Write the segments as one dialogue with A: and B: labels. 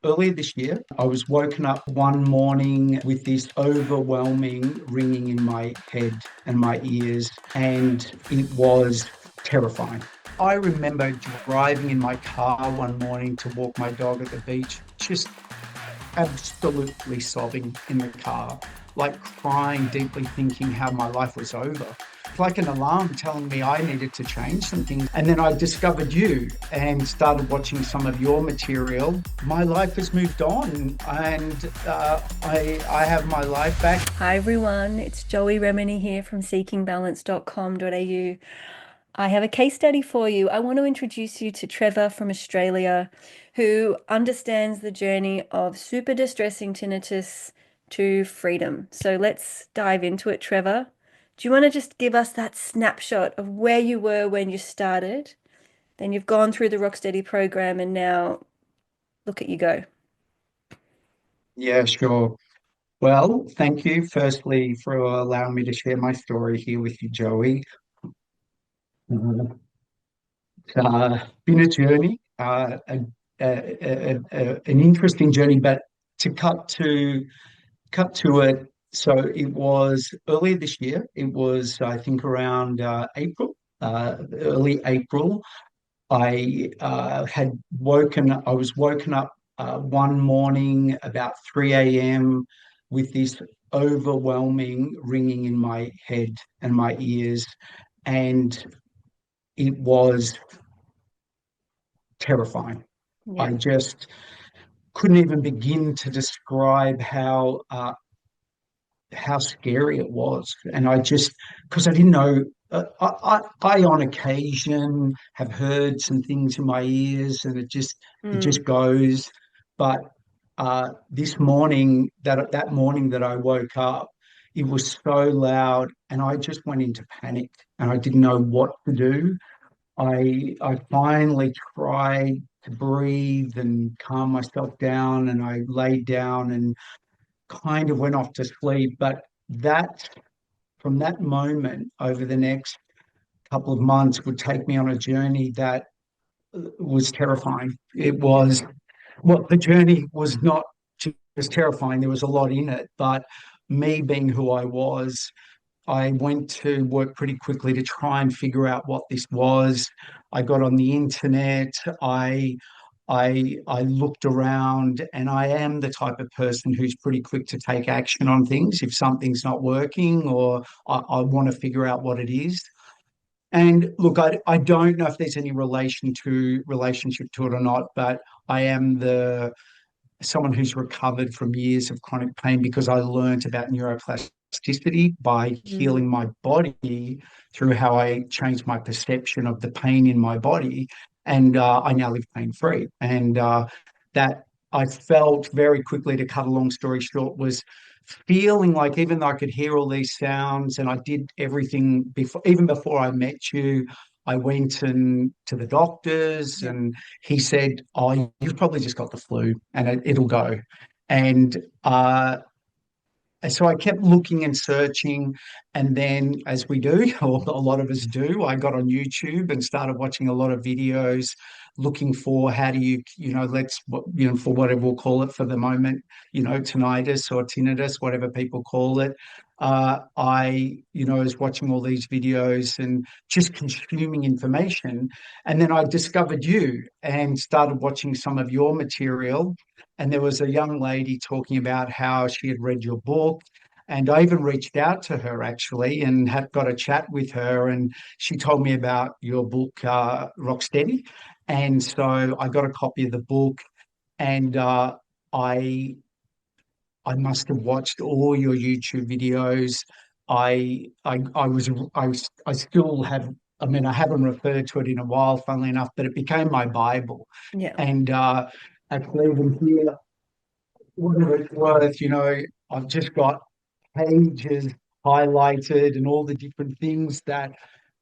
A: earlier this year, I was woken up one morning with this overwhelming ringing in my head and my ears, and it was terrifying. I remember driving in my car one morning to walk my dog at the beach, just absolutely sobbing in the car, like crying, deeply thinking how my life was over. It's like an alarm telling me I needed to change some things. And then I discovered you and started watching some of your material. My life has moved on, and I have my life back.
B: Hi everyone, it's Joey Remenyi here from seekingbalance.com.au. I have a case study for you. I want to introduce you to Trevor from Australia, who understands the journey of super distressing tinnitus to freedom. So let's dive into it, Trevor. Do you want to just give us that snapshot of where you were when you started? Then you've gone through the Rocksteady program and now look at you go.
A: Yeah, sure. Well, thank you firstly for allowing me to share my story here with you, Joey. Been a journey, an interesting journey, but to cut to it. So it was earlier this year. It was, I think, around April, early April. I was woken up one morning about 3 a.m. with this overwhelming ringing in my head and my ears, and it was terrifying. I
B: Yeah.
A: just couldn't even begin to describe how scary it was. And I just, because I didn't know, I on occasion have heard some things in my ears, and it
B: Mm,
A: just goes. But this morning, that morning that I woke up, it was so loud, and I just went into panic, and I didn't know what to do. I finally tried to breathe and calm myself down, and I laid down and kind of went off to sleep. But that from that moment over the next couple of months would take me on a journey that was terrifying. It was, well, the journey was not just terrifying, there was a lot in it, but me being who I was, I went to work pretty quickly to try and figure out what this was. I got on the internet. I looked around, and I am the type of person who's pretty quick to take action on things if something's not working, or I want to figure out what it is. And look, I don't know if there's any relationship to it or not, but I am the someone who's recovered from years of chronic pain because I learned about neuroplasticity by
B: mm,
A: healing my body through how I changed my perception of the pain in my body. And I now live pain free. And that I felt very quickly, to cut a long story short, was feeling like even though I could hear all these sounds and I did everything before, even before I met you, I went and to the doctors,
B: yeah.
A: and he said, "Oh, you've probably just got the flu, and it'll go." And so I kept looking and searching, and then, as we do, or a lot of us do, I got on YouTube and started watching a lot of videos, looking for how do for whatever we'll call it for the moment, tinnitus or tinnitus, whatever people call it. I was watching all these videos and just consuming information, and then I discovered you and started watching some of your material, and there was a young lady talking about how she had read your book. And I even reached out to her actually and had got a chat with her. And she told me about your book, Rocksteady. And so I got a copy of the book, and I I must have watched all your YouTube videos. I still have. I mean, I haven't referred to it in a while, funnily enough, but it became my Bible.
B: Yeah.
A: And actually, even here, whatever it's worth, I've just got pages highlighted and all the different things that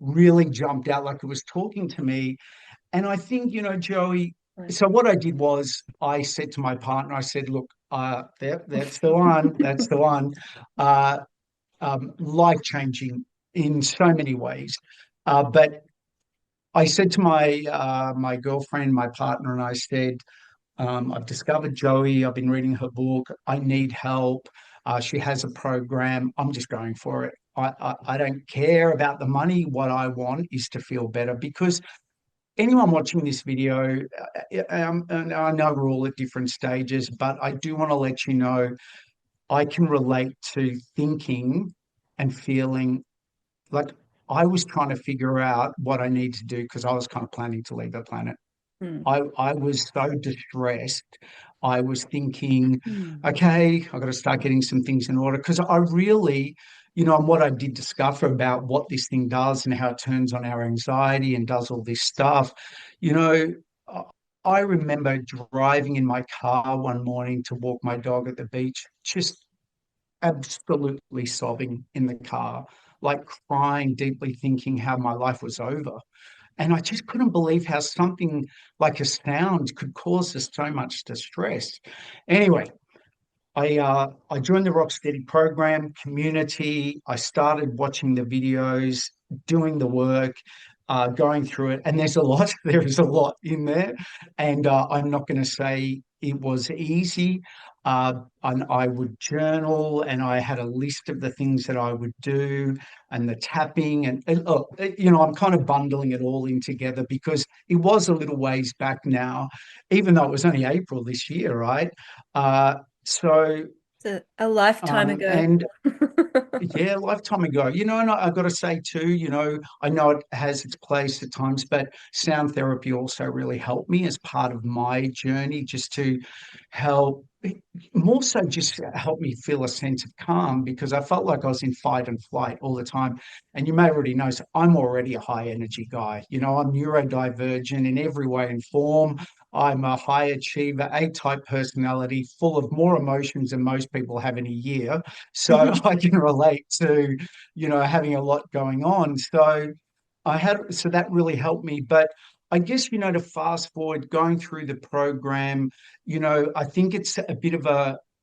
A: really jumped out like it was talking to me. And I think, Joey,
B: Right.
A: so what I did was I said to my partner, I said, look, that's the one, that's the one. Uh, Life changing in so many ways. But I said to my girlfriend, my partner, and I said, I've discovered Joey. I've been reading her book. I need help. She has a program. I'm just going for it. I don't care about the money. What I want is to feel better because anyone watching this video, and I know we're all at different stages, but I do want to let you know I can relate to thinking and feeling like I was trying to figure out what I need to do because I was kind of planning to leave the planet.
B: Mm.
A: I was so distressed. I was thinking,
B: Mm.
A: okay, I've got to start getting some things in order because I really, and what I did discover about what this thing does and how it turns on our anxiety and does all this stuff, you know, I I remember driving in my car one morning to walk my dog at the beach, just absolutely sobbing in the car, like crying, deeply thinking how my life was over. And I just couldn't believe how something like a sound could cause us so much distress. Anyway, I joined the Rocksteady program community. I started watching the videos, doing the work, going through it, and there's a lot. There is a lot in there, and I'm not going to say it was easy. And I would journal, and I had a list of the things that I would do, and the tapping, I'm kind of bundling it all in together because it was a little ways back now, even though it was only April this year, right? Uh, so,
B: It's a lifetime ago.
A: and yeah, a lifetime ago. And I've got to say too, I know it has its place at times, but sound therapy also really helped me as part of my journey, just to help, more so just help me feel a sense of calm because I felt like I was in fight and flight all the time. And you may already know, so I'm already a high energy guy. I'm neurodivergent in every way and form. I'm a high achiever, A-type personality, full of more emotions than most people have in a year. So I can relate to, having a lot going on. So that really helped me. But I guess, to fast forward going through the program, I think it's a bit of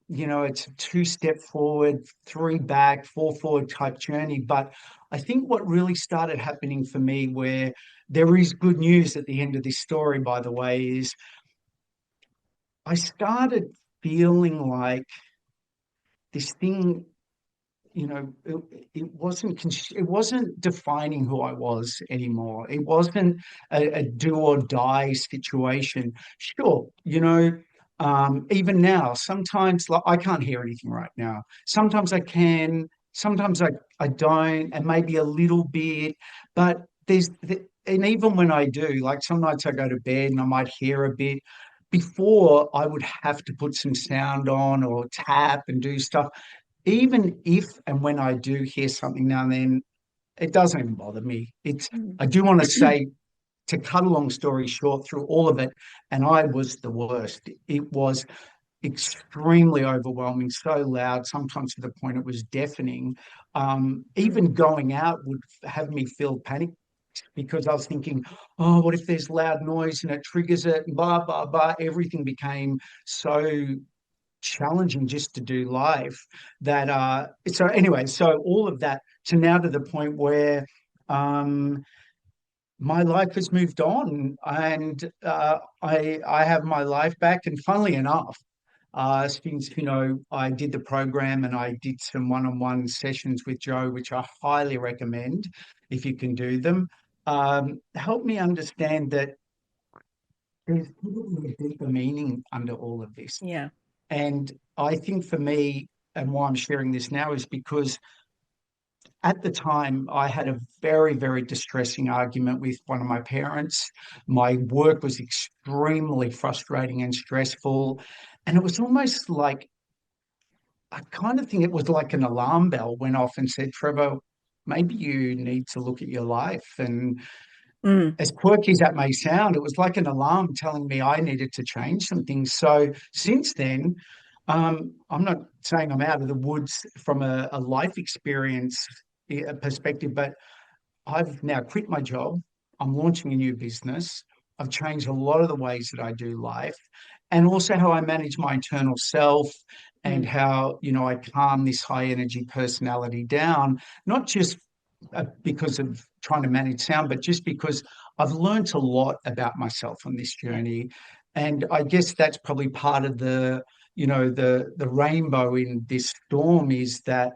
A: it's a two-step forward, three back, four forward type journey. But I think what really started happening for me, where there is good news at the end of this story, by the way, is I started feeling like this thing, it wasn't defining who I was anymore. It wasn't a do or die situation. Sure, even now, sometimes, like, I can't hear anything right now. Sometimes I can, sometimes I don't, and maybe a little bit, but and even when I do, like some nights I go to bed and I might hear a bit. Before, I would have to put some sound on or tap and do stuff. Even if and when I do hear something now and then, it doesn't even bother me.
B: Mm.
A: I do want to say, to cut a long story short, through all of it, and I was the worst. It was extremely overwhelming, so loud, sometimes to the point it was deafening.
B: Mm.
A: Even going out would have me feel panic because I was thinking, oh, what if there's loud noise and it triggers it, and blah, blah, blah. Everything became so challenging just to do life that so anyway, so all of that to now to the point where um my life has moved on, and I have my life back. And funnily enough, since I did the program and I did some one-on-one sessions with Joe, which I highly recommend if you can do them, help me understand that there's probably a deeper meaning under all of this.
B: Yeah.
A: And I think for me, and why I'm sharing this now, is because at the time I had a very, very distressing argument with one of my parents. My work was extremely frustrating and stressful. And it was almost like, I kind of think it was like an alarm bell went off and said, Trevor, maybe you need to look at your life. And
B: Mm.
A: as quirky as that may sound, it was like an alarm telling me I needed to change some things. So since then, I'm not saying I'm out of the woods from a life experience perspective, but I've now quit my job. I'm launching a new business. I've changed a lot of the ways that I do life, and also how I manage my internal self, and
B: Mm.
A: how, I calm this high energy personality down, not just because of trying to manage sound, but just because I've learned a lot about myself on this
B: Yeah.
A: journey. And I guess that's probably part of the rainbow in this storm is that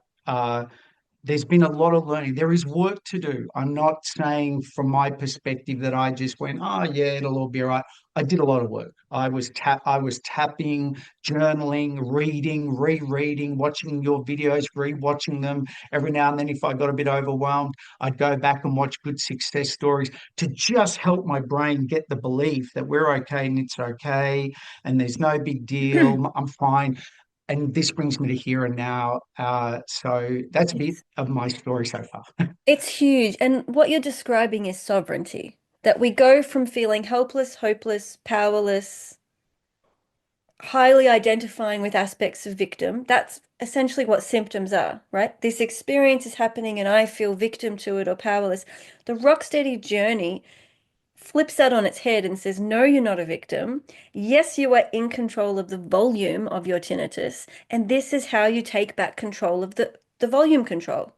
A: there's been a lot of learning. There is work to do. I'm not saying from my perspective that I just went, oh yeah, it'll all be all right. I did a lot of work. I was tapping, journaling, reading, rereading, watching your videos, rewatching them. Every now and then, if I got a bit overwhelmed, I'd go back and watch good success stories to just help my brain get the belief that we're okay and it's okay and there's no big deal. I'm fine, and this brings me to here and now. So that's a bit
B: It's
A: of my story so far.
B: it's huge. And what you're describing is sovereignty. That we go from feeling helpless, hopeless, powerless, highly identifying with aspects of victim. That's essentially what symptoms are, right? This experience is happening and I feel victim to it or powerless. The Rocksteady journey flips that on its head and says, no, you're not a victim. Yes, you are in control of the volume of your tinnitus. And this is how you take back control of the volume control.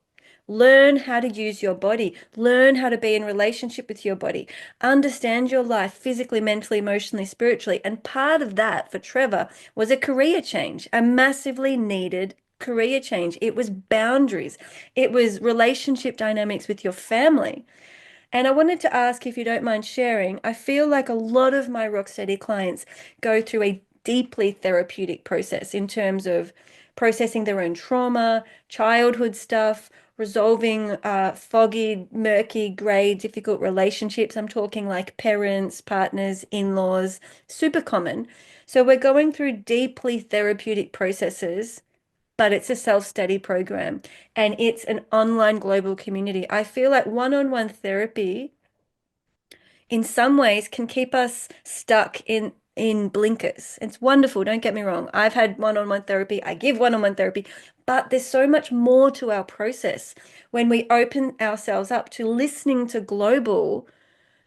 B: Learn how to use your body. Learn how to be in relationship with your body. Understand your life physically, mentally, emotionally, spiritually. And part of that for Trevor was a career change, a massively needed career change. It was boundaries. It was relationship dynamics with your family. And I wanted to ask if you don't mind sharing. I feel like a lot of my Rocksteady clients go through a deeply therapeutic process in terms of processing their own trauma, childhood stuff, resolving foggy, murky, grey, difficult relationships. I'm talking like parents, partners, in-laws, super common. So we're going through deeply therapeutic processes, but it's a self-study program and it's an online global community. I feel like one-on-one therapy in some ways can keep us stuck in blinkers. It's wonderful, don't get me wrong. I've had one-on-one therapy, I give one-on-one therapy, but there's so much more to our process when we open ourselves up to listening to global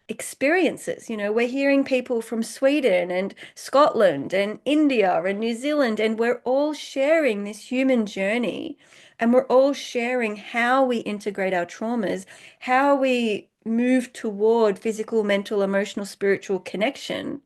B: experiences. You know, we're hearing people from Sweden and Scotland and India and New Zealand, and we're all sharing this human journey. And we're all sharing how we integrate our traumas, how we move toward physical, mental, emotional, spiritual connection,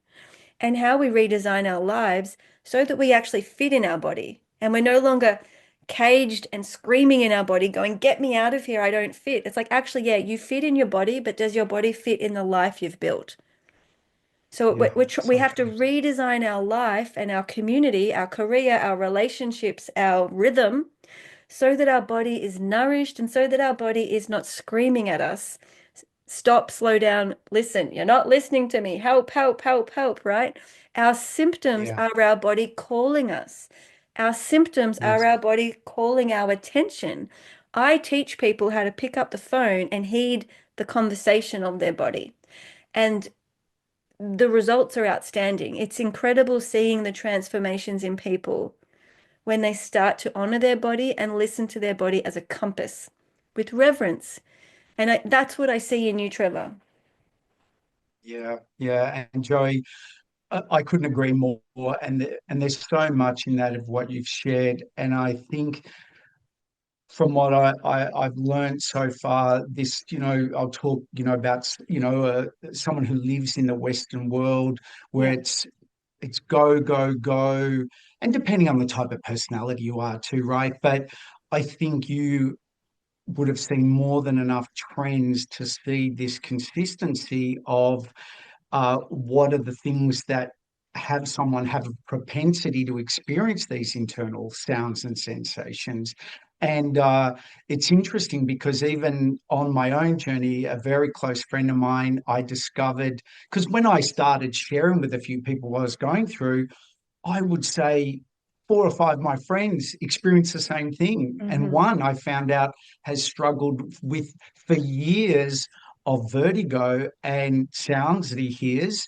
B: and how we redesign our lives so that we actually fit in our body. And we're no longer caged and screaming in our body, going, get me out of here, I don't fit. It's like, actually, yeah, you fit in your body, but does your body fit in the life you've built? So
A: Yeah,
B: we
A: so
B: have to
A: true.
B: redesign our life and our community, our career, our relationships, our rhythm, so that our body is nourished and so that our body is not screaming at us. Stop, slow down, listen. You're not listening to me. Help, help, help, help, right? Our symptoms
A: Yeah,
B: are our body calling us. Our symptoms are
A: yes,
B: our body calling our attention. I teach people how to pick up the phone and heed the conversation of their body. And the results are outstanding. It's incredible seeing the transformations in people when they start to honor their body and listen to their body as a compass with reverence. And that's what I see in you, Trevor.
A: yeah, yeah. And Joey, I couldn't agree more. And there's so much in that of what you've shared. And I think from what I've learned so far, this, I'll talk, about, someone who lives in the Western world where
B: Yeah.
A: it's go, go, go. And depending on the type of personality you are too, right? But I think you would have seen more than enough trends to see this consistency of what are the things that have someone have a propensity to experience these internal sounds and sensations. And it's interesting because even on my own journey, a very close friend of mine, I discovered, because when I started sharing with a few people what I was going through, I would say four or five of my friends experience the same thing. And
B: Hmm.
A: one I found out has struggled with for years of vertigo and sounds that he hears.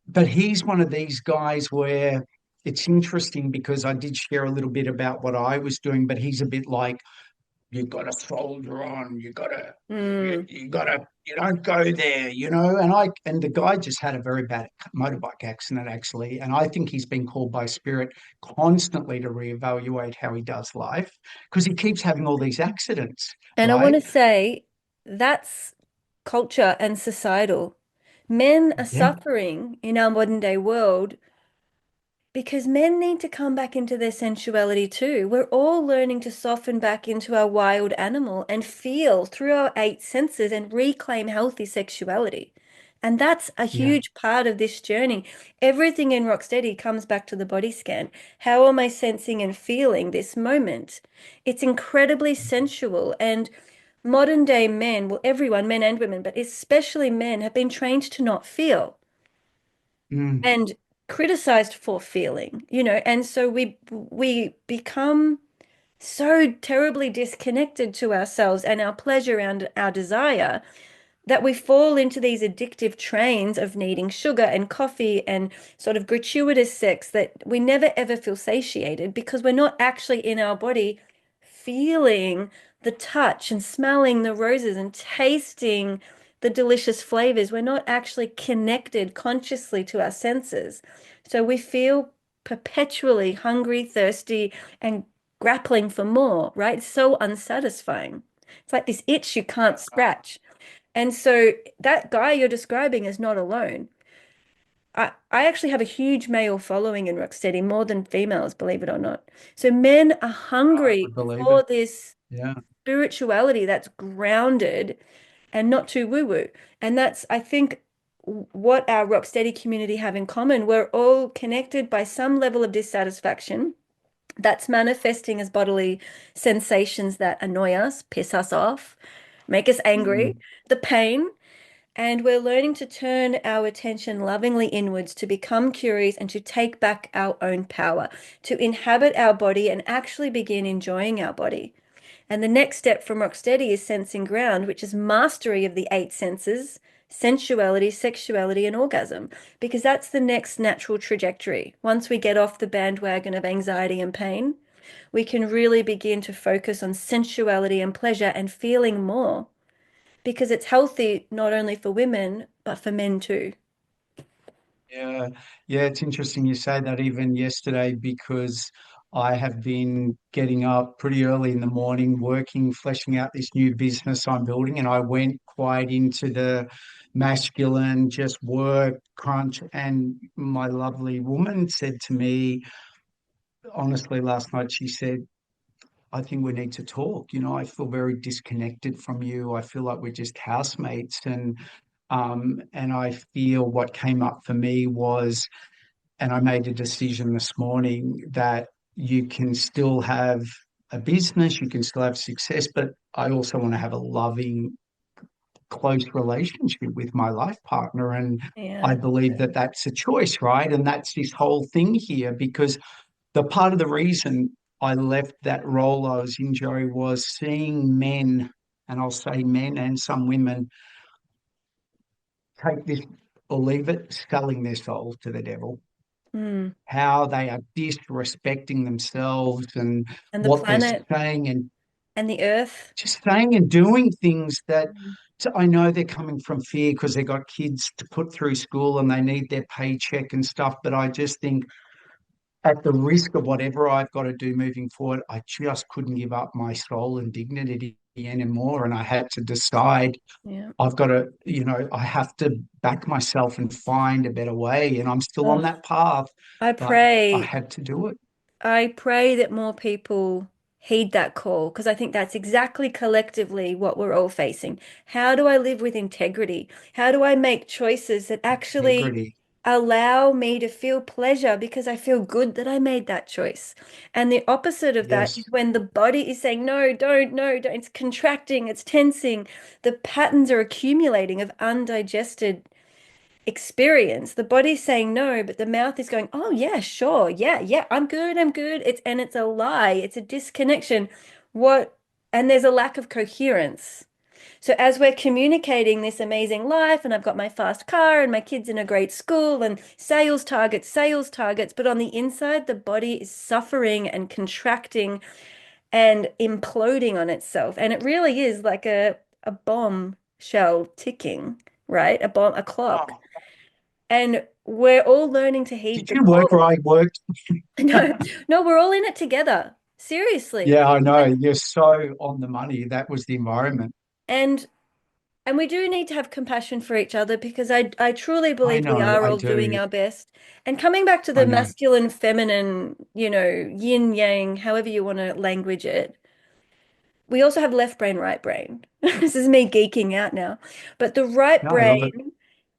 A: But he's one of these guys where it's interesting because I did share a little bit about what I was doing, but he's a bit like, you got to soldier on.
B: Mm.
A: You got to, you don't go there, and the guy just had a very bad motorbike accident actually. And I think he's been called by spirit constantly to reevaluate how he does life because he keeps having all these accidents,
B: And I want
A: right?
B: to say that's culture and societal. Men are
A: Yeah.
B: suffering in our modern day world because men need to come back into their sensuality too. We're all learning to soften back into our wild animal and feel through our eight senses and reclaim healthy sexuality. And that's a
A: Yeah.
B: huge part of this journey. Everything in Rocksteady comes back to the body scan. How am I sensing and feeling this moment? It's incredibly sensual. And modern day men, well, everyone, men and women, but especially men, have been trained to not feel
A: Mm.
B: and criticized for feeling, and so we become so terribly disconnected to ourselves and our pleasure and our desire that we fall into these addictive trains of needing sugar and coffee and sort of gratuitous sex that we never ever feel satiated because we're not actually in our body feeling the touch and smelling the roses and tasting the delicious flavors. We're not actually connected consciously to our senses. So we feel perpetually hungry, thirsty, and grappling for more, right? It's so unsatisfying. It's like this itch you can't scratch. And so that guy you're describing is not alone. I actually have a huge male following in Rocksteady, more than females, believe it or not. So men are
A: I
B: hungry
A: would believe
B: for
A: it.
B: this
A: Yeah.
B: spirituality that's grounded and not too woo-woo. And that's, I think, what our Rocksteady community have in common. We're all connected by some level of dissatisfaction that's manifesting as bodily sensations that annoy us, piss us off, make us angry,
A: Mm.
B: the pain. And we're learning to turn our attention lovingly inwards to become curious and to take back our own power, to inhabit our body and actually begin enjoying our body. And the next step from Rocksteady is sensing ground, which is mastery of the eight senses, sensuality, sexuality, and orgasm, because that's the next natural trajectory. Once we get off the bandwagon of anxiety and pain, we can really begin to focus on sensuality and pleasure and feeling more because it's healthy not only for women, but for men too.
A: Yeah, yeah, it's interesting you say that even yesterday because I have been getting up pretty early in the morning, working, fleshing out this new business I'm building, and I went quite into the masculine, just work, crunch, and my lovely woman said to me, honestly, last night, she said, I think we need to talk. I feel very disconnected from you. I feel like we're just housemates, and I feel what came up for me was, and I made a decision this morning that you can still have a business, you can still have success, but I also want to have a loving, close relationship with my life partner. And I
B: Yeah.
A: believe that that's a choice, right? And that's this whole thing here, because the part of the reason I left that role I was in, Joey, was seeing men, and I'll say men and some women, take this or leave it, selling their souls to the devil,
B: Mm.
A: how they are disrespecting themselves and
B: And the
A: what they're
B: planet
A: saying, and
B: and the earth.
A: just saying and doing things that,
B: Mm.
A: so I know they're coming from fear because they got kids to put through school and they need their paycheck and stuff. But I just think at the risk of whatever I've got to do moving forward, I just couldn't give up my soul and dignity anymore. And I had to decide
B: Yeah.
A: I've got to, I have to back myself and find a better way. And I'm still on
B: Oh,
A: that path,
B: I
A: but I
B: pray
A: had to do it.
B: I pray that more people heed that call because I think that's exactly collectively what we're all facing. How do I live with integrity? How do I make choices that actually
A: Integrity.
B: allow me to feel pleasure because I feel good that I made that choice? And the opposite of that is
A: Yes.
B: when the body is saying, no, don't, no, don't. It's contracting, it's tensing. The patterns are accumulating of undigested experience. The body's saying no, but the mouth is going, "Oh yeah, sure. Yeah, yeah, I'm good. I'm good." It's a lie. It's a disconnection. What and there's a lack of coherence. So as we're communicating this amazing life and I've got my fast car and my kids in a great school and sales targets, but on the inside the body is suffering and contracting and imploding on itself. And it really is like a bomb shell ticking, right? A clock.
A: Oh,
B: And we're all learning to heed
A: did
B: the
A: you work where
B: call.
A: I worked?
B: No, no, we're all in it together. Seriously.
A: Yeah, I know.
B: Like,
A: You're so on the money. That was the environment.
B: and And we do need to have compassion for each other because I truly
A: I
B: believe we
A: know,
B: are
A: I
B: all doing
A: do.
B: our best. And coming back to
A: I
B: the
A: know.
B: masculine, feminine, yin yang, however you want to language it, we also have left brain, right brain. This is me geeking out now. But the right
A: No, I love it.
B: brain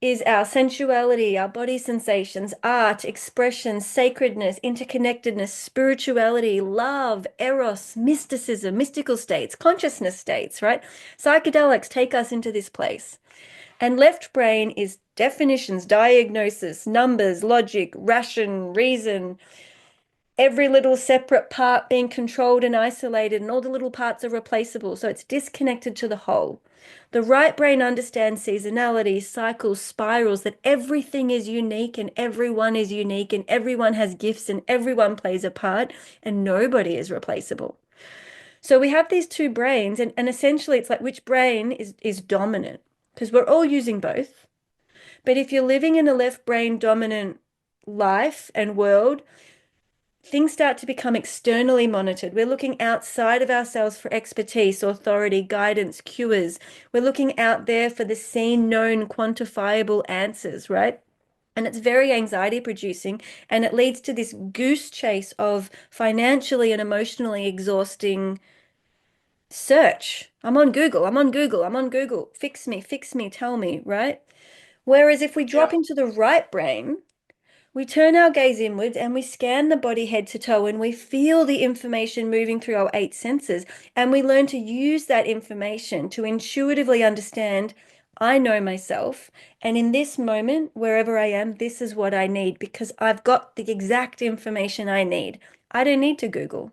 B: is our sensuality, our body sensations, art, expression, sacredness, interconnectedness, spirituality, love, eros, mysticism, mystical states, consciousness states, right? Psychedelics take us into this place. And left brain is definitions, diagnosis, numbers, logic, ration, reason, every little separate part being controlled and isolated, and all the little parts are replaceable. So it's disconnected to the whole. The right brain understands seasonality, cycles, spirals, that everything is unique and everyone is unique and everyone has gifts and everyone plays a part and nobody is replaceable. So we have these two brains, and essentially it's like which brain is dominant because we're all using both. But if you're living in a left brain dominant life and world, things start to become externally monitored. We're looking outside of ourselves for expertise, authority, guidance, cures. We're looking out there for the seen, known, quantifiable answers, right? And it's very anxiety producing, and it leads to this goose chase of financially and emotionally exhausting search. I'm on Google, I'm on Google, I'm on Google. Fix me, tell me, right? Whereas if we drop
A: Yeah.
B: into the right brain, we turn our gaze inwards and we scan the body head to toe and we feel the information moving through our eight senses. And we learn to use that information to intuitively understand, I know myself. And in this moment, wherever I am, this is what I need because I've got the exact information I need. I don't need to Google.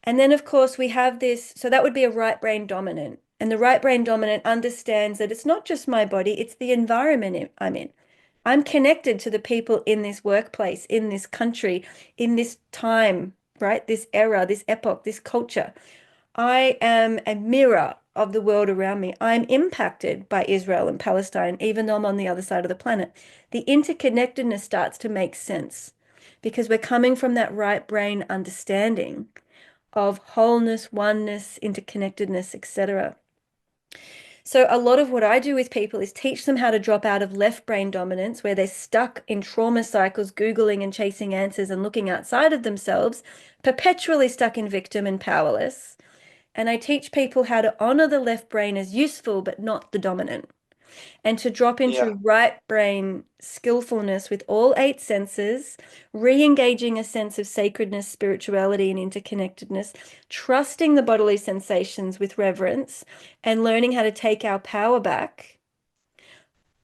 B: And then, of course, we have this. So that would be a right brain dominant. And the right brain dominant understands that it's not just my body, it's the environment I'm in. I'm connected to the people in this workplace, in this country, in this time, right? This era, this epoch, this culture. I am a mirror of the world around me. I'm impacted by Israel and Palestine, even though I'm on the other side of the planet. The interconnectedness starts to make sense because we're coming from that right brain understanding of wholeness, oneness, interconnectedness, etc. So a lot of what I do with people is teach them how to drop out of left brain dominance, where they're stuck in trauma cycles, Googling and chasing answers and looking outside of themselves, perpetually stuck in victim and powerless. And I teach people how to honor the left brain as useful, but not the dominant, and to drop
A: Yeah.
B: into right brain skillfulness with all eight senses, re-engaging a sense of sacredness, spirituality, and interconnectedness, trusting the bodily sensations with reverence, and learning how to take our power back,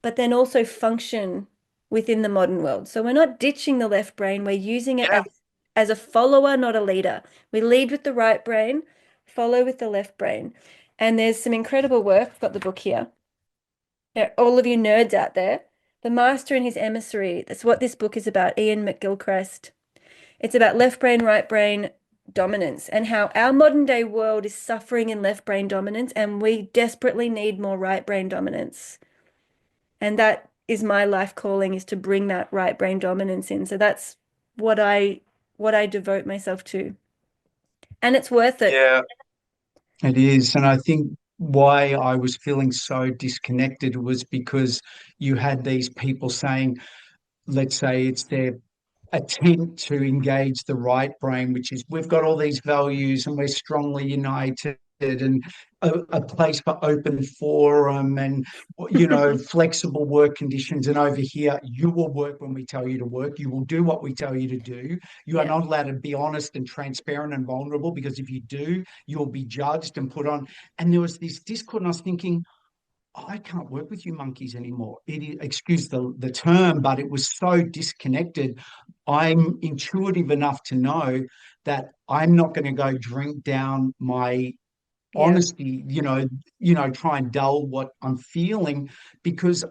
B: but then also function within the modern world. So we're not ditching the left brain, we're using it
A: Yeah.
B: as a follower, not a leader. We lead with the right brain, follow with the left brain. And there's some incredible work. I've got the book here. Yeah, all of you nerds out there, The Master and His Emissary. That's what this book is about, Ian McGilchrist. It's about left brain, right brain dominance and how our modern day world is suffering in left brain dominance, and we desperately need more right brain dominance. And that is my life calling, is to bring that right brain dominance in. So that's what I devote myself to. And it's worth it.
A: Yeah, it is. And I think why I was feeling so disconnected was because you had these people saying, let's say it's their attempt to engage the right brain, which is we've got all these values and we're strongly united and a place for open forum and flexible work conditions. And over here, you will work when we tell you to work. You will do what we tell you to do. You are
B: Yeah.
A: not allowed to be honest and transparent and vulnerable because if you do, you'll be judged and put on. And there was this discord, and I was thinking, I can't work with you monkeys anymore. Excuse the term, but it was so disconnected. I'm intuitive enough to know that I'm not going to go drink down my
B: Yeah.
A: honesty, try and dull what I'm feeling because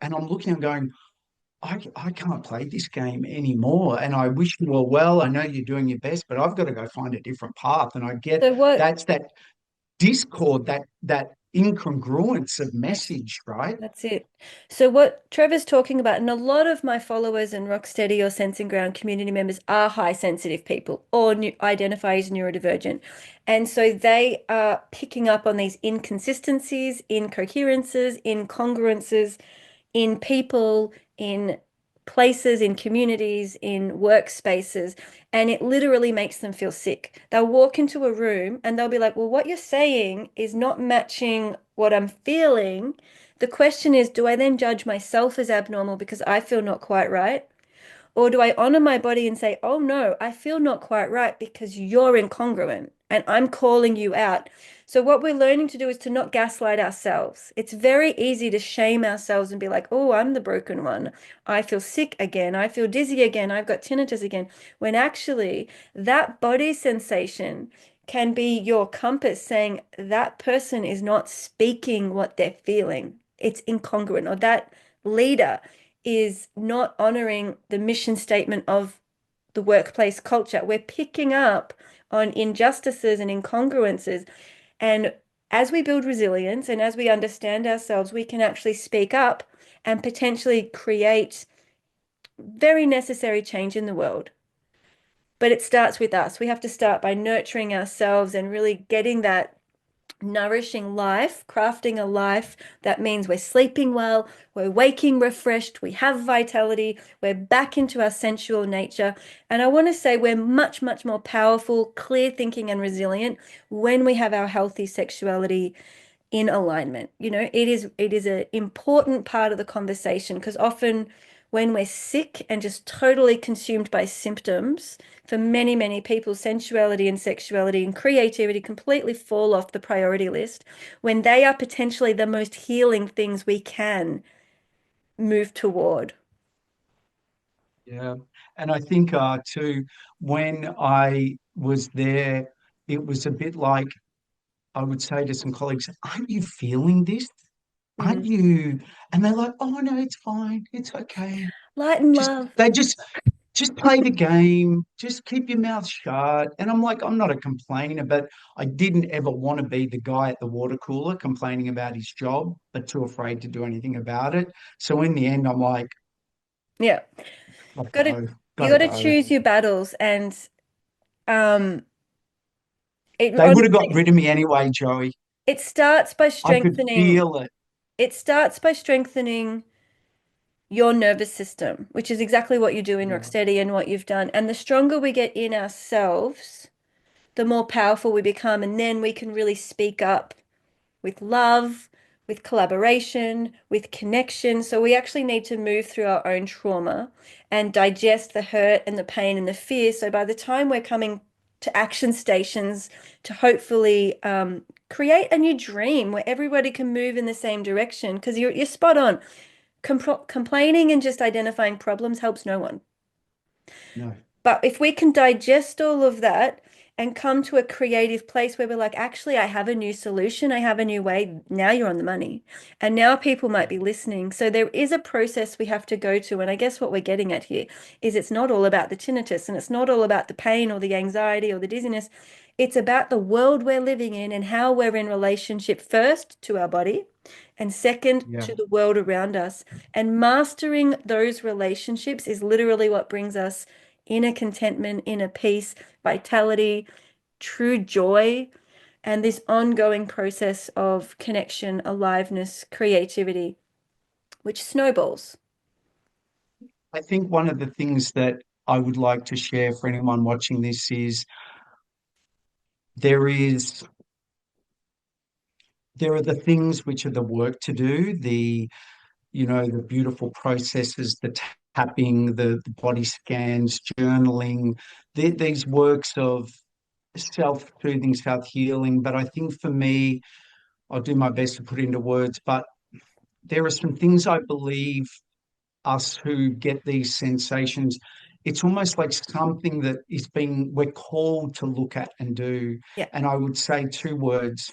A: and I'm looking and going, I can't play this game anymore. And I wish you all well. I know you're doing your best, but I've got to go find a different path. And I get
B: So what
A: that's that discord, that incongruence of
B: That's
A: message, right?
B: That's it. So what Trevor's talking about, and a lot of my followers and Rocksteady or Sense and Ground community members are high sensitive people or identify as neurodivergent. And so they are picking up on these inconsistencies, incoherences, incongruences in people, in places, in communities, in workspaces, and it literally makes them feel sick. They'll walk into a room and they'll be like, well, what you're saying is not matching what I'm feeling. The question is, do I then judge myself as abnormal because I feel not quite right? Or do I honor my body and say, oh no, I feel not quite right because you're incongruent and I'm calling you out? So, what we're learning to do is to not gaslight ourselves. It's very easy to shame ourselves and be like, oh, I'm the broken one. I feel sick again. I feel dizzy again. I've got tinnitus again. When actually, that body sensation can be your compass saying that person is not speaking what they're feeling. It's incongruent, or that leader is not honoring the mission statement of the workplace culture. We're picking up on injustices and incongruences. And as we build resilience and as we understand ourselves, we can actually speak up and potentially create very necessary change in the world. But it starts with us. We have to start by nurturing ourselves and really getting that nourishing life, crafting a life that means we're sleeping well, we're waking refreshed, we have vitality, we're back into our sensual nature. And I want to say we're much, much more powerful, clear thinking, and resilient when we have our healthy sexuality in alignment. It is an important part of the conversation because often when we're sick and just totally consumed by symptoms, for many, many people, sensuality and sexuality and creativity completely fall off the priority list when they are potentially the most healing things we can move toward.
A: Yeah. And I think too, when I was there, it was a bit like I would say to some colleagues, aren't you feeling this? Aren't
B: Mm.
A: you? And they're like, oh no, it's fine. It's okay.
B: Light and
A: Just
B: love.
A: they just play the game, just keep your mouth shut. And I'm like, I'm not a complainer, but I didn't ever want to be the guy at the water cooler complaining about his job, but too afraid to do anything about it. So in the end, I'm like,
B: Yeah.
A: gotta
B: Got to
A: go,
B: you
A: gotta
B: got to
A: go.
B: choose your battles and um it
A: They would have got
B: honestly
A: rid of me anyway, Joey.
B: it starts by
A: I could
B: strengthening
A: feel it.
B: it starts by strengthening your nervous system, which is exactly what you do in
A: Yeah,
B: Rocksteady and what you've done. And the stronger we get in ourselves, the more powerful we become. And then we can really speak up with love, with collaboration, with connection. So we actually need to move through our own trauma and digest the hurt and the pain and the fear. So by the time we're coming to action stations to hopefully create a new dream where everybody can move in the same direction, because you're spot on. Complaining and just identifying problems helps no one.
A: no,
B: But if we can digest all of that and come to a creative place where we're like, actually, I have a new solution, I have a new way, now you're on the money. And now people might be listening. So there is a process we have to go to. And I guess what we're getting at here is it's not all about the tinnitus and it's not all about the pain or the anxiety or the dizziness. It's about the world we're living in and how we're in relationship first to our body and second
A: yeah.
B: to the world around us. And mastering those relationships is literally what brings us inner contentment, inner peace, vitality, true joy, and this ongoing process of connection, aliveness, creativity, which snowballs.
A: I think one of the things that I would like to share for anyone watching this is there is there are the things which are the work to do, the beautiful processes, the tapping, the body scans, journaling, these works of self-soothing, self-healing. But I think for me, I'll do my best to put into words, but there are some things I believe us who get these sensations, it's almost like something that is being, we're called to look at and do.
B: Yeah.
A: And I would say two words: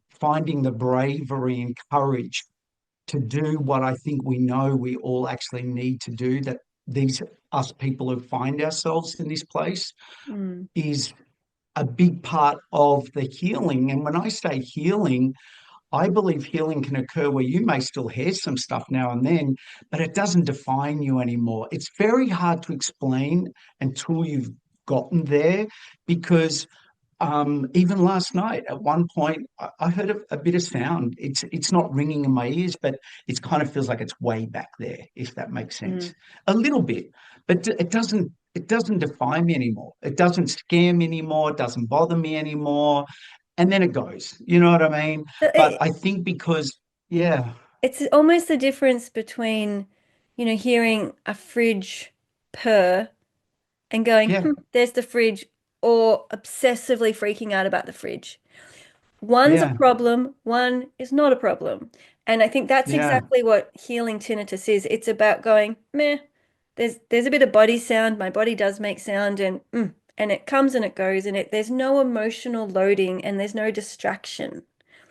A: finding the bravery and courage to do what I think we know we all actually need to do, that these us people who find ourselves in this place is a big part of the healing. And when I say healing, I believe healing can occur where you may still hear some stuff now and then, but it doesn't define you anymore. It's very hard to explain until you've gotten there because even last night, at one point, I heard a bit of sound. It's not ringing in my ears, but it kind of feels like it's way back there, if that makes sense.
B: Mm.
A: A little bit, but it doesn't define me anymore. It doesn't scare me anymore. It doesn't bother me anymore. And then it goes. You know what I mean?
B: So
A: But I think because, yeah,
B: it's almost the difference between, hearing a fridge purr and going,
A: yeah,
B: there's the fridge, or obsessively freaking out about the fridge. One's a
A: yeah,
B: problem, one is not a problem. And I think that's
A: yeah,
B: exactly what healing tinnitus is. It's about going, meh, there's a bit of body sound. My body does make sound and it comes and it goes and there's no emotional loading and there's no distraction.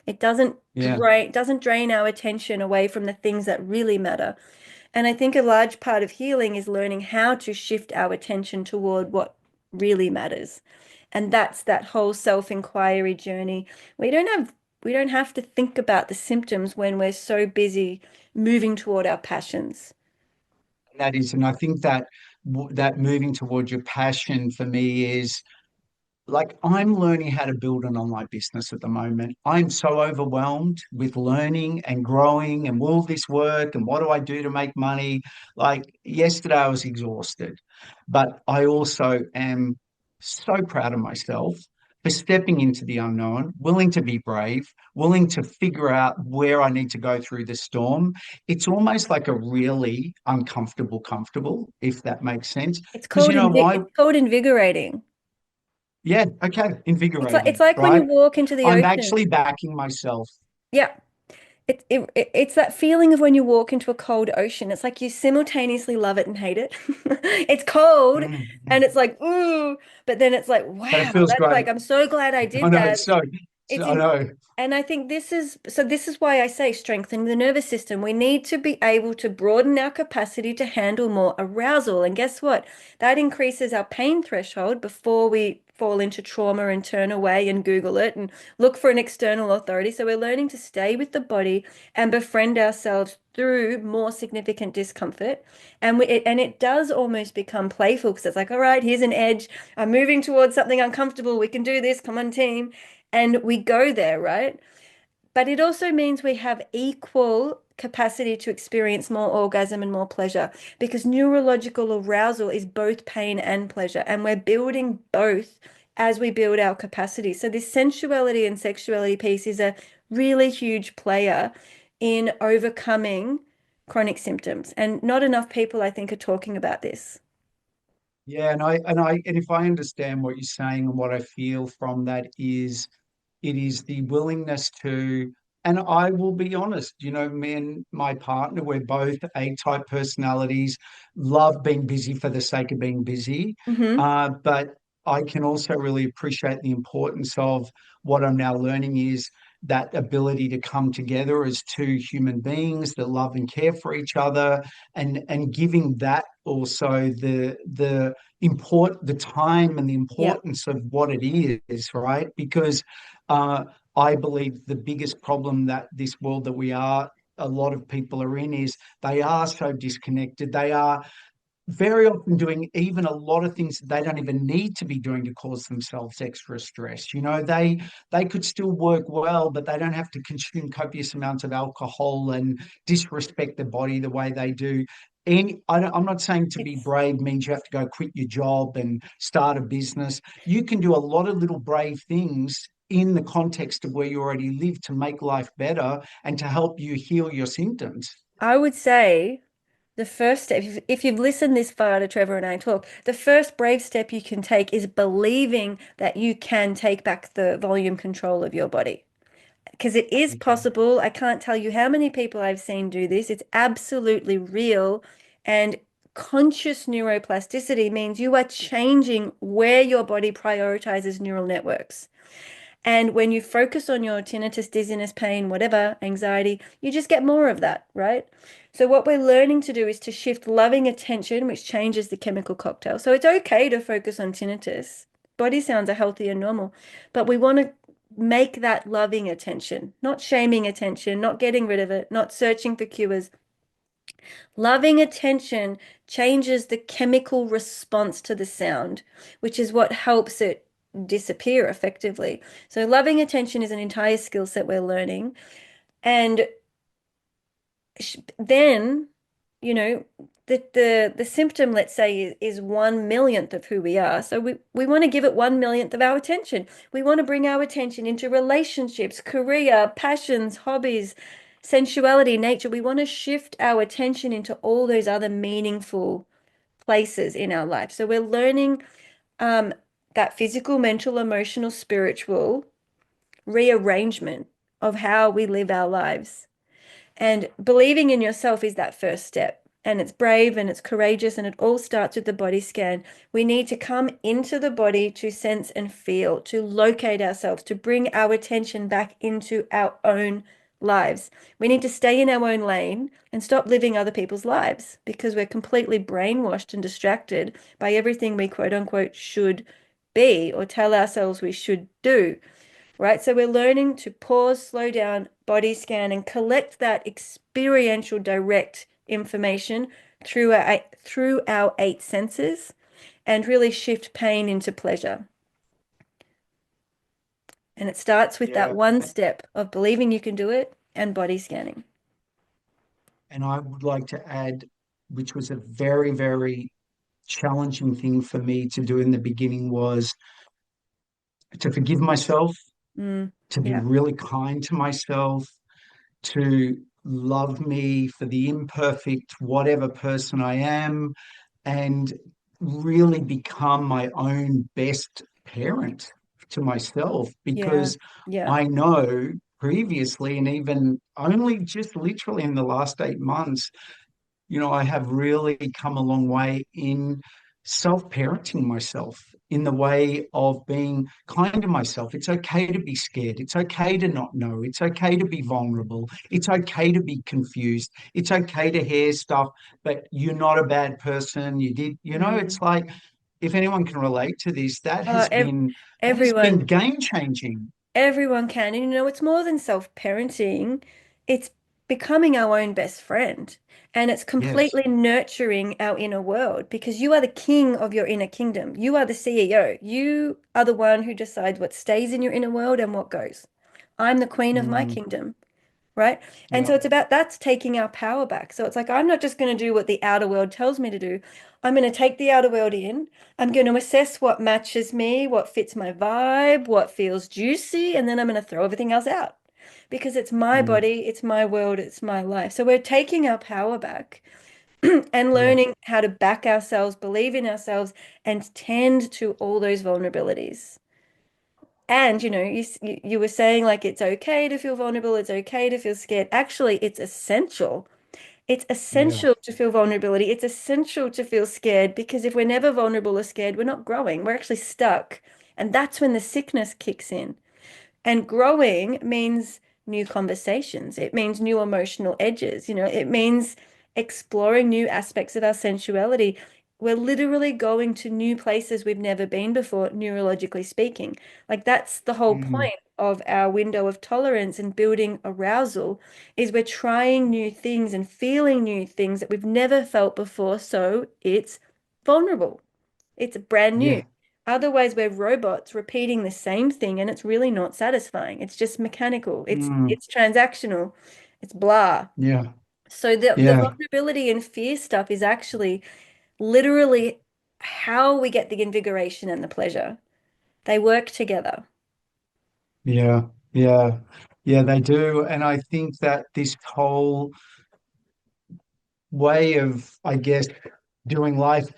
B: It
A: yeah.
B: doesn't drain our attention away from the things that really matter. And I think a large part of healing is learning how to shift our attention toward what really matters. And that's that whole self-inquiry journey. We don't have we don't have to think about the symptoms when we're so busy moving toward our passions.
A: That is, and I think that that moving towards your passion for me is like I'm learning how to build an online business at the moment. I'm so overwhelmed with learning and growing and will this work and what do I do to make money? Like yesterday I was exhausted, but I also am so proud of myself for stepping into the unknown, willing to be brave, willing to figure out where I need to go through the storm. It's almost like a really uncomfortable comfortable, if that makes sense. Because you know why?
B: It's called invigorating.
A: Yeah, okay,
B: It's
A: invigorating,
B: like when you
A: right?
B: walk into the
A: I'm
B: ocean.
A: actually backing myself.
B: Yeah. It's that feeling of when you walk into a cold ocean. It's like you simultaneously love it and hate it. It's cold and
A: Mm.
B: it's like, ooh, but then it's like,
A: But it
B: wow,
A: feels
B: that's like,
A: great.
B: I'm so glad I
A: I
B: did
A: know
B: that.
A: it's so,
B: It's
A: I
B: in,
A: know.
B: and I think this is why I say strengthening the nervous system. We need to be able to broaden our capacity to handle more arousal. And guess what? That increases our pain threshold before we fall into trauma and turn away and Google it and look for an external authority. So we're learning to stay with the body and befriend ourselves through more significant discomfort. And it does almost become playful because it's like, all right, here's an edge. I'm moving towards something uncomfortable. We can do this. Come on, team. And we go there, right? But it also means we have equal capacity to experience more orgasm and more pleasure because neurological arousal is both pain and pleasure. And we're building both as we build our capacity. So, this sensuality and sexuality piece is a really huge player in overcoming chronic symptoms. And not enough people, I think, are talking about this.
A: Yeah, and if I understand what you're saying and what I feel from that is it is the willingness to, and I will be honest, me and my partner, we're both A-type personalities, love being busy for the sake of being busy.
B: Hmm.
A: But I can also really appreciate the importance of what I'm now learning is that ability to come together as two human beings that love and care for each other and giving that also the time and the
B: Yep.
A: importance of what it is, right? Because uh, I believe the biggest problem that this world that a lot of people are in is they are so disconnected. They are very often doing even a lot of things that they don't even need to be doing to cause themselves extra stress. They could still work well, but they don't have to consume copious amounts of alcohol and disrespect their body the way they do. I'm not saying to be
B: It's
A: brave means you have to go quit your job and start a business. You can do a lot of little brave things in the context of where you already live to make life better and to help you heal your symptoms.
B: I would say the first step, if you've listened this far to Trevor and I talk, the first brave step you can take is believing that you can take back the volume control of your body. Because it is
A: Okay.
B: possible. I can't tell you how many people I've seen do this. It's absolutely real. And conscious neuroplasticity means you are changing where your body prioritizes neural networks. And when you focus on your tinnitus, dizziness, pain, whatever, anxiety, you just get more of that, right? So, what we're learning to do is to shift loving attention, which changes the chemical cocktail. So, it's okay to focus on tinnitus. Body sounds are healthy and normal, but we want to make that loving attention, not shaming attention, not getting rid of it, not searching for cures. Loving attention changes the chemical response to the sound, which is what helps it disappear effectively. So, loving attention is an entire skill set we're learning. And then, you know, the symptom, let's say, is 1 millionth of who we are. So we want to give it 1 millionth of our attention. We want to bring our attention into relationships, career, passions, hobbies, sensuality, nature. We want to shift our attention into all those other meaningful places in our life. So we're learning um, that physical, mental, emotional, spiritual rearrangement of how we live our lives. And believing in yourself is that first step. And it's brave and it's courageous, and it all starts with the body scan. We need to come into the body to sense and feel, to locate ourselves, to bring our attention back into our own lives. We need to stay in our own lane and stop living other people's lives because we're completely brainwashed and distracted by everything we quote unquote should be or tell ourselves we should do, right? So we're learning to pause, slow down, body scan, and collect that experiential direct information through our eight senses and really shift pain into pleasure. And it starts with that
A: Yeah.
B: one step of believing you can do it and body scanning.
A: And I would like to add, which was a very, very challenging thing for me to do in the beginning, was to forgive myself,
B: Mm,
A: to be
B: yeah,
A: really kind to myself, to love me for the imperfect, whatever person I am, and really become my own best parent to myself,
B: yeah,
A: because
B: yeah.
A: I know previously, and even only just literally in the last 8 months, I have really come a long way in self-parenting myself in the way of being kind to myself. It's okay to be scared. It's okay to not know. It's okay to be vulnerable. It's okay to be confused. It's okay to hear stuff, but you're not a bad person.
B: Mm.
A: It's like, if anyone can relate to this,
B: Uh, ev
A: that has been
B: everyone
A: game changing.
B: Everyone can. And it's more than self-parenting. It's becoming our own best friend. And it's
A: Yes.
B: completely nurturing our inner world because you are the king of your inner kingdom. You are the CEO. You are the one who decides what stays in your inner world and what goes. I'm the queen of my
A: Mm,
B: kingdom, right? And
A: yeah.
B: so it's about that's taking our power back. So it's like, I'm not just going to do what the outer world tells me to do. I'm going to take the outer world in. I'm going to assess what matches me, what fits my vibe, what feels juicy, and then I'm going to throw everything else out because it's my
A: Mm,
B: body, it's my world, it's my life. So we're taking our power back and
A: yeah.
B: learning how to back ourselves, believe in ourselves, and tend to all those vulnerabilities. And you were saying like it's okay to feel vulnerable, it's okay to feel scared. Actually, it's essential. It's
A: Yeah.
B: essential to feel vulnerability. It's essential to feel scared because if we're never vulnerable or scared, we're not growing. We're actually stuck. And that's when the sickness kicks in. And growing means new conversations. It means new emotional edges. It means exploring new aspects of our sensuality. We're literally going to new places we've never been before, neurologically speaking. Like that's the whole
A: Mm,
B: point of our window of tolerance and building arousal is we're trying new things and feeling new things that we've never felt before. So it's vulnerable. It's brand new.
A: yeah.
B: Otherwise, we're robots repeating the same thing and it's really not satisfying. It's just mechanical. It's
A: Mm,
B: it's transactional. It's blah.
A: yeah.
B: So the
A: Yeah.
B: vulnerability and fear stuff is actually literally how we get the invigoration and the pleasure. They work together.
A: Yeah, yeah, yeah, they do. And I think that this whole way of, I guess, doing life,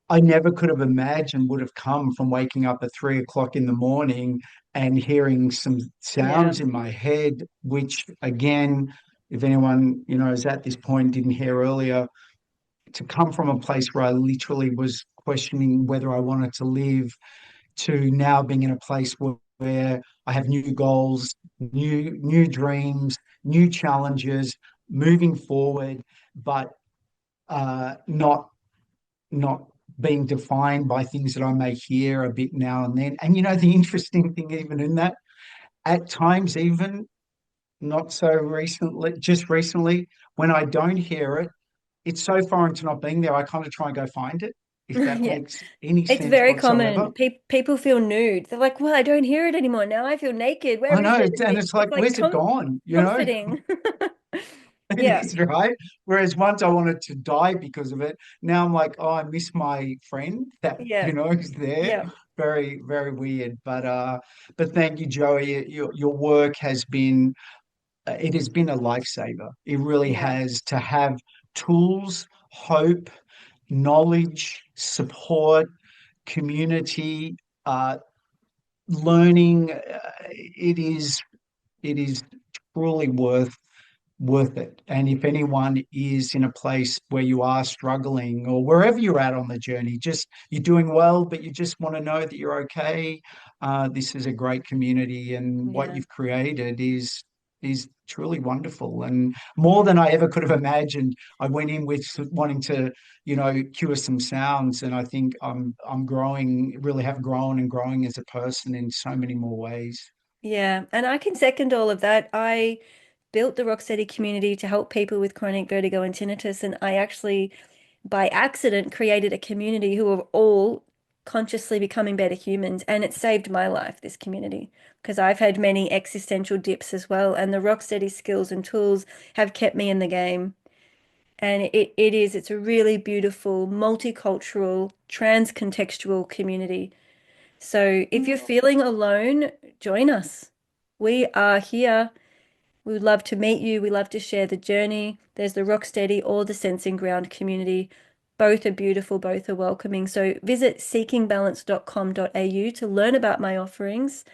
A: I never could have imagined would have come from waking up at 3 o'clock in the morning and hearing some
B: Yeah.
A: sounds in my head, which again, if anyone, is at this point, didn't hear earlier, to come from a place where I literally was questioning whether I wanted to live, to now being in a place where I have new goals, new dreams, new challenges, moving forward, but not being defined by things that I may hear a bit now and then. And the interesting thing, even in that, at times, even not so recently, just recently, when I don't hear it, it's so foreign to not being there. I kind of try and go find it, if that
B: Yeah.
A: makes any
B: It's
A: sense
B: very
A: whatsoever.
B: common. People feel nude. They're like, well, I don't hear it anymore. Now I feel naked. Where
A: I
B: is
A: know,
B: it?
A: and it's like,
B: It's like
A: where's it gone? You know,
B: comforting.
A: it
B: Yeah.
A: is right. Whereas once I wanted to die because of it, now I'm like, oh, I miss my friend that
B: Yeah.
A: is there.
B: Yeah.
A: Very, very weird. But thank you, Joey. Your work has been it has been a lifesaver. It really
B: Yeah.
A: has to have tools, hope, knowledge, support, community, uh, learning. It is truly worth it. And if anyone is in a place where you are struggling or wherever you're at on the journey, just you're doing well, but you just want to know that you're okay, this is a great community, and what
B: Yeah.
A: you've created is truly wonderful and more than I ever could have imagined. I went in with wanting to, cure some sounds, and I think I'm growing, really have grown and growing as a person in so many more ways.
B: Yeah. And I can second all of that. I built the Rocksteady community to help people with chronic vertigo and tinnitus. And I actually, by accident, created a community who are all consciously becoming better humans. And it saved my life, this community, because I've had many existential dips as well. And the Rocksteady skills and tools have kept me in the game. And it's a really beautiful, multicultural, trans-contextual community. So if you're feeling alone, join us. We are here. We would love to meet you. We love to share the journey. There's the Rocksteady or the Sensing Ground community. Both are beautiful, both are welcoming. So visit seekingbalance.com.au to learn about my offerings.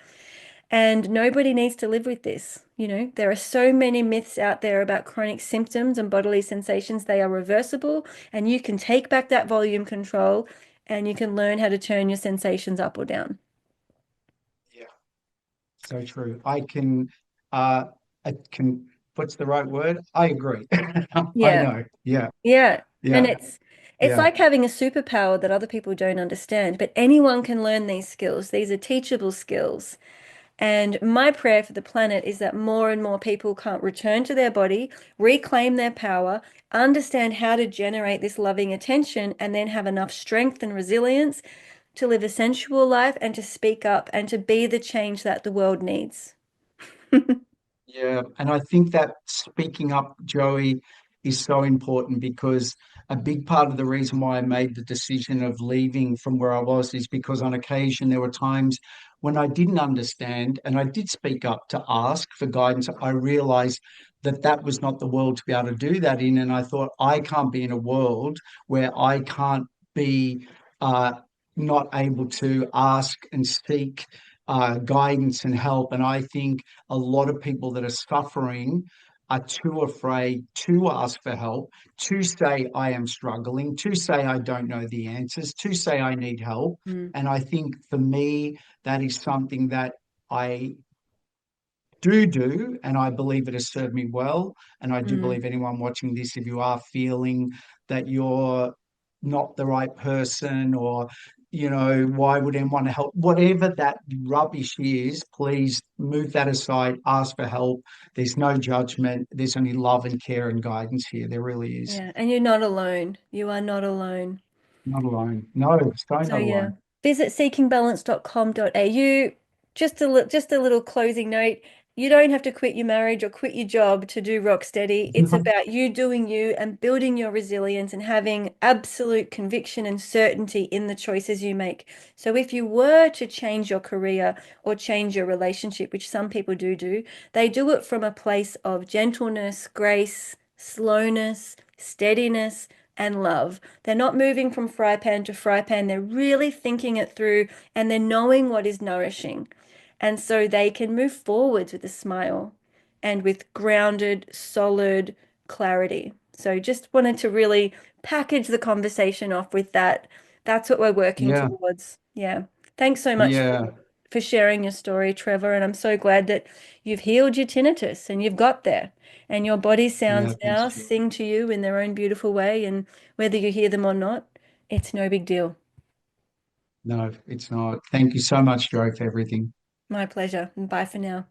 B: And nobody needs to live with this. There are so many myths out there about chronic symptoms and bodily sensations. They are reversible, and you can take back that volume control and you can learn how to turn your sensations up or down.
A: Yeah, so true. Uh, I can, what's the right word? I agree. I
B: Yeah.
A: know. Yeah,
B: Yeah. And
A: yeah,
B: it's
A: yeah,
B: like having a superpower that other people don't understand, but anyone can learn these skills. These are teachable skills. And my prayer for the planet is that more and more people can't return to their body, reclaim their power, understand how to generate this loving attention, and then have enough strength and resilience to live a sensual life and to speak up and to be the change that the world needs.
A: yeah. And I think that speaking up, Joey, is so important because a big part of the reason why I made the decision of leaving from where I was is because on occasion there were times when I didn't understand and I did speak up to ask for guidance. I realized that that was not the world to be able to do that in. And I thought, I can't be in a world where I can't be not able to ask and seek guidance and help. And I think a lot of people that are suffering are too afraid to ask for help, to say, I am struggling, to say, I don't know the answers, to say, I need help.
B: Mm,
A: And I think for me, that is something that I do, and I believe it has served me well. And I do
B: mm.
A: believe anyone watching this, if you are feeling that you're not the right person, or why would anyone want to help, whatever that rubbish is, please move that aside, ask for help. There's no judgment, there's only love and care and guidance here. There really is.
B: Yeah. And you're not alone. You are not alone.
A: Not alone, no, so
B: So
A: not
B: yeah,
A: alone.
B: visit seekingbalance.com.au. Just a little closing note. You don't have to quit your marriage or quit your job to do Rocksteady. It's about you doing you and building your resilience and having absolute conviction and certainty in the choices you make. So if you were to change your career or change your relationship, which some people do, they do it from a place of gentleness, grace, slowness, steadiness, and love. They're not moving from fry pan to fry pan. They're really thinking it through and they're knowing what is nourishing. And so they can move forwards with a smile and with grounded, solid clarity. So just wanted to really package the conversation off with that. That's what we're working
A: Yeah,
B: towards. Yeah. Thanks so much
A: yeah,
B: for sharing your story, Trevor. And I'm so glad that you've healed your tinnitus and you've got there. And your body
A: yeah,
B: sounds
A: thanks,
B: now
A: Joe.
B: sing to you in their own beautiful way. And whether you hear them or not, it's no big deal.
A: No, it's not. Thank you so much, Joe, for everything.
B: My pleasure. And bye for now.